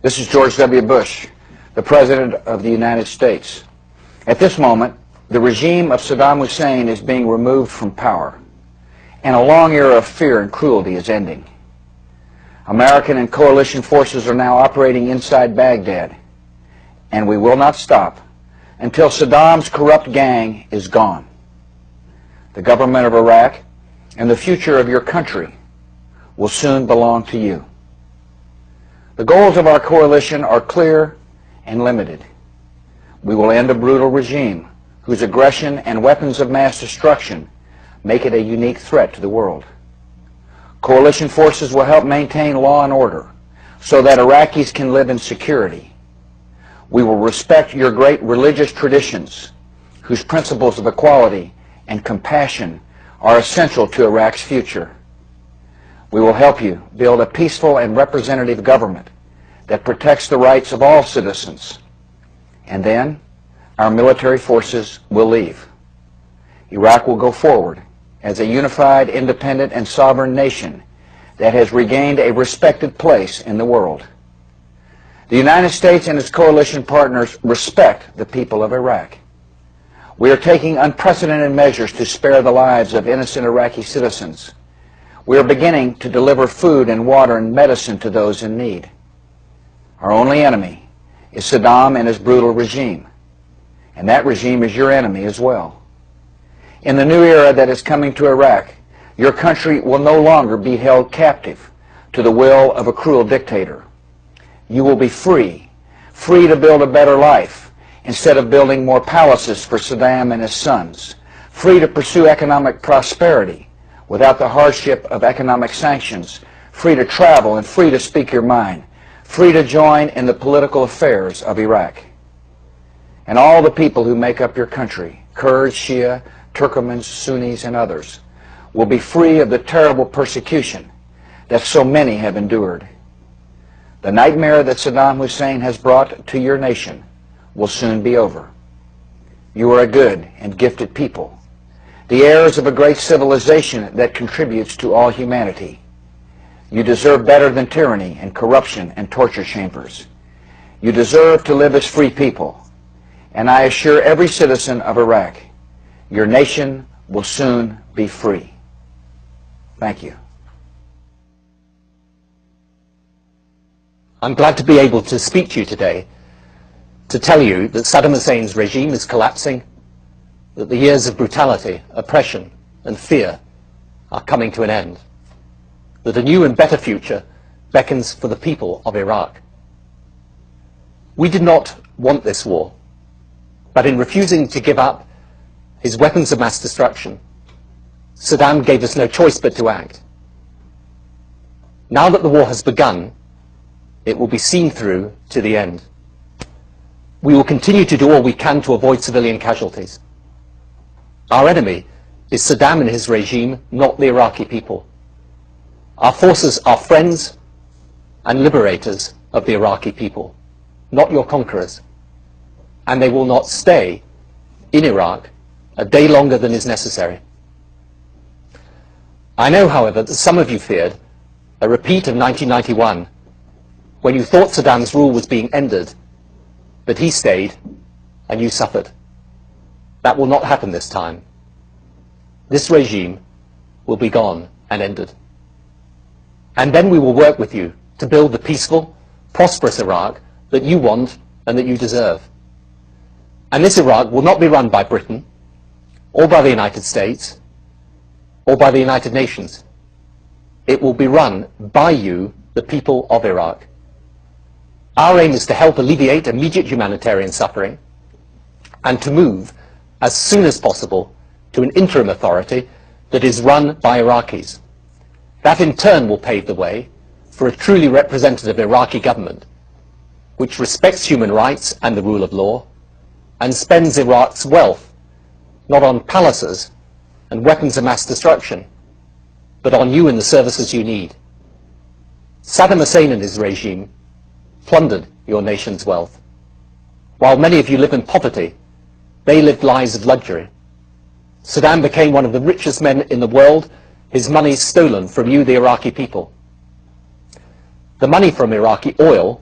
This is George W. Bush, the President of the United States. At this moment, the regime of Saddam Hussein is being removed from power, and a long era of fear and cruelty is ending. American and coalition forces are now operating inside Baghdad, and we will not stop until Saddam's corrupt gang is gone. The government of Iraq and the future of your country will soon belong to you. The goals of our coalition are clear and limited. We will end a brutal regime whose aggression and weapons of mass destruction make it a unique threat to the world. Coalition forces will help maintain law and order so that Iraqis can live in security. We will respect your great religious traditions, whose principles of equality and compassion are essential to Iraq's future. We will help you build a peaceful and representative government that protects the rights of all citizens. And then our military forces will leave. Iraq will go forward as a unified, independent, and sovereign nation that has regained a respected place in the world. The United States and its coalition partners respect the people of Iraq. We are taking unprecedented measures to spare the lives of innocent Iraqi citizens. We are beginning to deliver food and water and medicine to those in need. Our only enemy is Saddam and his brutal regime, and that regime is your enemy as well. In the new era that is coming to Iraq, your country will no longer be held captive to the will of a cruel dictator. You will be free to build a better life instead of building more palaces for Saddam and his sons, free to pursue economic prosperity without the hardship of economic sanctions, free to travel and free to speak your mind, free to join in the political affairs of Iraq. And all the people who make up your country, Kurds, Shia, Turkomans, Sunnis, and others, will be free of the terrible persecution that so many have endured. The nightmare that Saddam Hussein has brought to your nation will soon be over. You are a good and gifted people, the heirs of a great civilization that contributes to all humanity. You deserve better than tyranny and corruption and torture chambers. You deserve to live as free people, and I assure every citizen of Iraq, your nation will soon be free. Thank you. I'm glad to be able to speak to you today to tell you that Saddam Hussein's regime is collapsing, that the years of brutality, oppression, and fear are coming to an end, that a new and better future beckons for the people of Iraq. We did not want this war, but in refusing to give up his weapons of mass destruction, Saddam gave us no choice but to act. Now that the war has begun, it will be seen through to the end. We will continue to do all we can to avoid civilian casualties. Our enemy is Saddam and his regime, not the Iraqi people. Our forces are friends and liberators of the Iraqi people, not your conquerors. And they will not stay in Iraq a day longer than is necessary. I know, however, that some of you feared a repeat of 1991, when you thought Saddam's rule was being ended, but he stayed and you suffered. That will not happen this time. This regime will be gone and ended. And then we will work with you to build the peaceful, prosperous Iraq that you want and that you deserve. And this Iraq will not be run by Britain, or by the United States, or by the United Nations. It will be run by you, the people of Iraq. Our aim is to help alleviate immediate humanitarian suffering and to move as soon as possible to an interim authority that is run by Iraqis. That in turn will pave the way for a truly representative Iraqi government which respects human rights and the rule of law and spends Iraq's wealth not on palaces and weapons of mass destruction, but on you and the services you need. Saddam Hussein and his regime plundered your nation's wealth. While many of you live in poverty, they lived lives of luxury. Saddam became one of the richest men in the world, his money stolen from you, the Iraqi people. The money from Iraqi oil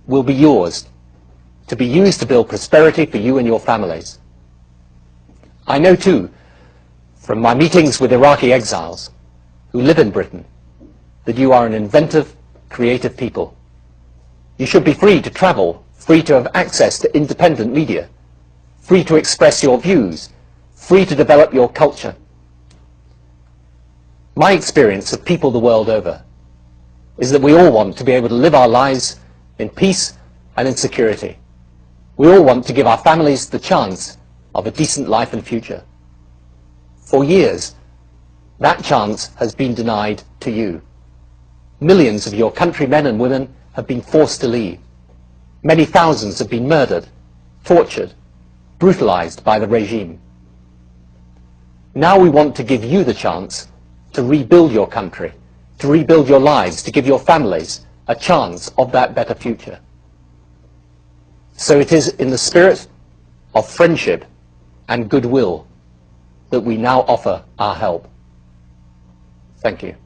will be yours, to be used to build prosperity for you and your families. I know too, from my meetings with Iraqi exiles who live in Britain, that you are an inventive, creative people. You should be free to travel, free to have access to independent media, free to express your views, free to develop your culture. My experience of people the world over is that we all want to be able to live our lives in peace and in security. We all want to give our families the chance of a decent life and future. For years, that chance has been denied to you. Millions of your countrymen and women have been forced to leave. Many thousands have been murdered, tortured, brutalized by the regime. Now we want to give you the chance to rebuild your country, to rebuild your lives, to give your families a chance of that better future. So it is in the spirit of friendship and goodwill that we now offer our help. Thank you.